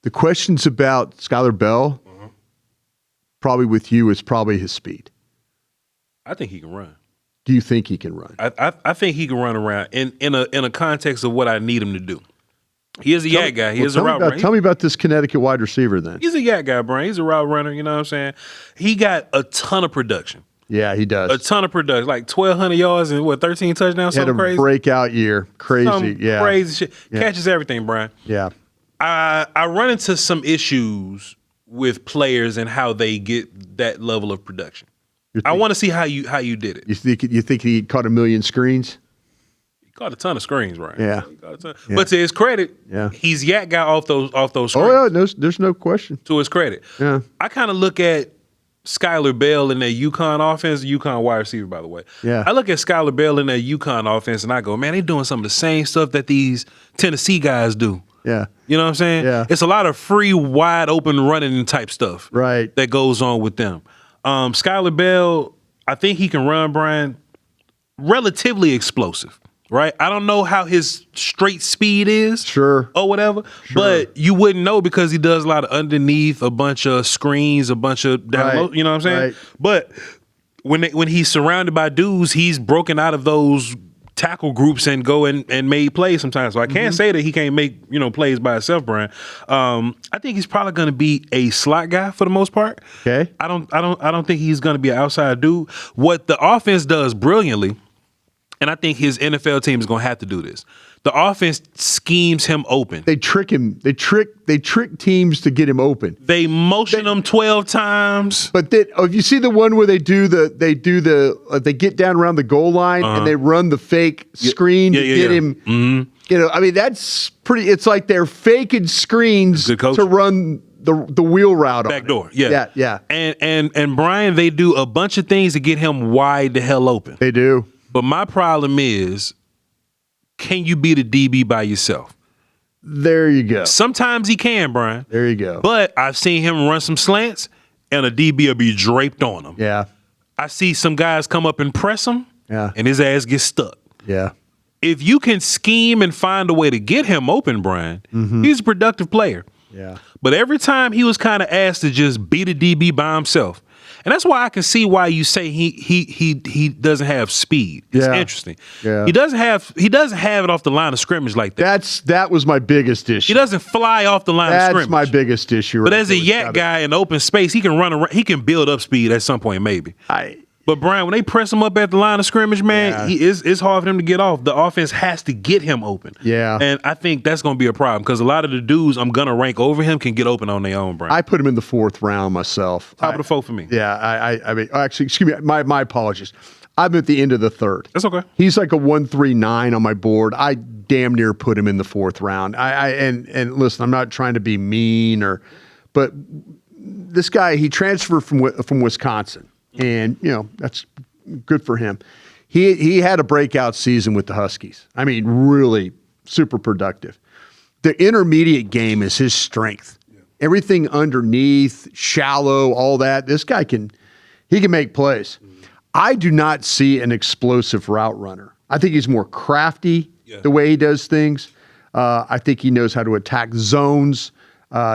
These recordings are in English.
The questions about Skyler Bell, probably with you, is probably his speed. I think he can run. Do you think he can run? I think he can run around in a context of what I need him to do. He is a yak guy. He is a route runner. Tell me about this Connecticut wide receiver then. He's a yak guy, Brian. He's a route runner. You know what I'm saying? He got a ton of production. Yeah, he does. A ton of production, like 1,200 yards and 13 touchdowns, something crazy. Had a breakout year. Crazy, yeah. Crazy shit. Yeah. Catches everything, Brian. Yeah. I run into some issues with players and how they get that level of production. I want to see how you did it. You think he caught 1 million screens? He caught a ton of screens, right? Yeah. Yeah. But to his credit, he's yak guy off those screens. Oh yeah, there's no question. To his credit. Yeah. I kind of look at Skyler Bell in that UConn offense, UConn wide receiver, by the way. Yeah. I look at Skyler Bell in that UConn offense and I go, man, they doing some of the same stuff that these Tennessee guys do. Yeah. You know what I'm saying? Yeah. It's a lot of free, wide open running type stuff. Right. That goes on with them. Skyler Bell, I think he can run, Brian, relatively explosive. Right? I don't know how his straight speed is. Sure. Or whatever. Sure. But you wouldn't know because he does a lot of underneath, a bunch of screens, a bunch of down low, you know what I'm saying? Right. But when he's surrounded by dudes, he's broken out of those tackle groups and go and made plays sometimes. So I can't say that he can't make, plays by himself, Brian. I think he's probably going to be a slot guy for the most part. Okay. I don't think he's going to be an outside dude. What the offense does brilliantly, and I think his NFL team is going to have to do this. The offense schemes him open. They trick him. They trick teams to get him open. They motion him 12 times. But if you see the one where they get down around the goal line and they run the fake screen to get him. Mm-hmm. I mean, that's pretty. It's like they're faking screens to run the wheel route on back door. Yeah. And Brian, they do a bunch of things to get him wide the hell open. They do. But my problem is, can you beat a DB by yourself? There you go. Sometimes he can, Brian. There you go. But I've seen him run some slants, and a DB will be draped on him. Yeah. I see some guys come up and press him, and his ass gets stuck. Yeah. If you can scheme and find a way to get him open, Brian, he's a productive player. Yeah. But every time he was kind of asked to just beat a DB by himself. And that's why I can see why you say he doesn't have speed. It's interesting. Yeah. He doesn't have it off the line of scrimmage like that. That was my biggest issue. He doesn't fly off the line of scrimmage. That's my biggest issue. But as a yak guy in open space, he can run around. He can build up speed at some point, maybe. But Brian, when they press him up at the line of scrimmage, man, it's hard for him to get off. The offense has to get him open. Yeah. And I think that's going to be a problem because a lot of the dudes I'm going to rank over him can get open on their own, Brian. I put him in the 4th round myself. Top of the 4th for me. Yeah. I mean, actually, excuse me. My apologies. I'm at the end of the 3rd. That's okay. He's like a 139 on my board. I damn near put him in the 4th round. And listen, I'm not trying to be mean but this guy, he transferred from Wisconsin, and that's good for him. He had a breakout season with the Huskies. I mean, really super productive. The intermediate game is his strength. Yeah. Everything underneath, shallow, all that. This guy can make plays. I do not see an explosive route runner. I think he's more crafty the way he does things. I think he knows how to attack zones.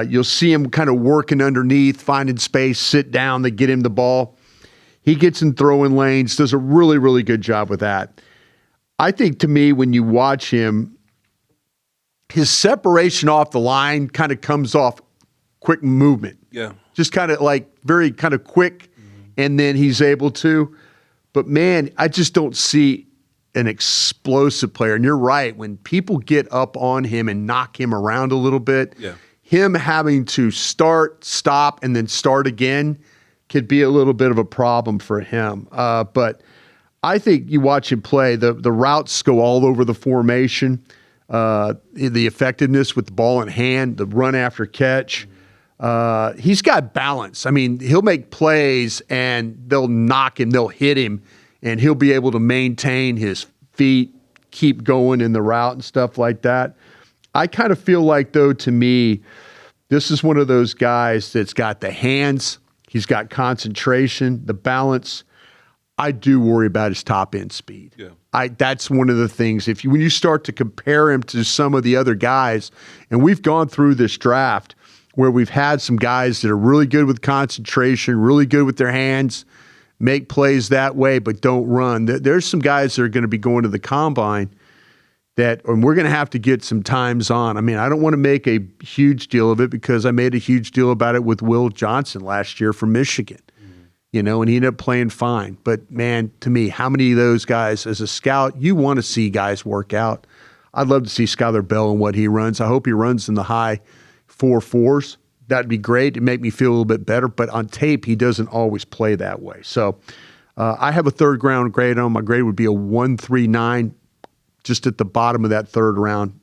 You'll see him kind of working underneath, finding space, sit down, they get him the ball. He gets in throwing lanes, does a really, really good job with that. I think, to me, when you watch him, his separation off the line kind of comes off quick movement. Yeah. Just kind of like very kind of quick, and then he's able to. But, man, I just don't see an explosive player. And you're right. When people get up on him and knock him around a little bit, him having to start, stop, and then start again could be a little bit of a problem for him. But I think you watch him play, the routes go all over the formation, the effectiveness with the ball in hand, the run after catch. He's got balance. I mean, he'll make plays and they'll knock him, they'll hit him, and he'll be able to maintain his feet, keep going in the route and stuff like that. I kind of feel like, though, to me, this is one of those guys that's got the hands, he's got concentration, the balance. I do worry about his top end speed. Yeah. That's one of the things. When you start to compare him to some of the other guys, and we've gone through this draft, where we've had some guys that are really good with concentration, really good with their hands, make plays that way, but don't run. There's some guys that are going to be going to the combine and we're going to have to get some times on. I mean, I don't want to make a huge deal of it because I made a huge deal about it with Will Johnson last year from Michigan, and he ended up playing fine. But, man, to me, how many of those guys, as a scout, you want to see guys work out. I'd love to see Skyler Bell and what he runs. I hope he runs in the high 4.4s. That'd be great. It'd make me feel a little bit better. But on tape, he doesn't always play that way. So I have a third round grade on him. My grade would be a 139, just at the bottom of that third round.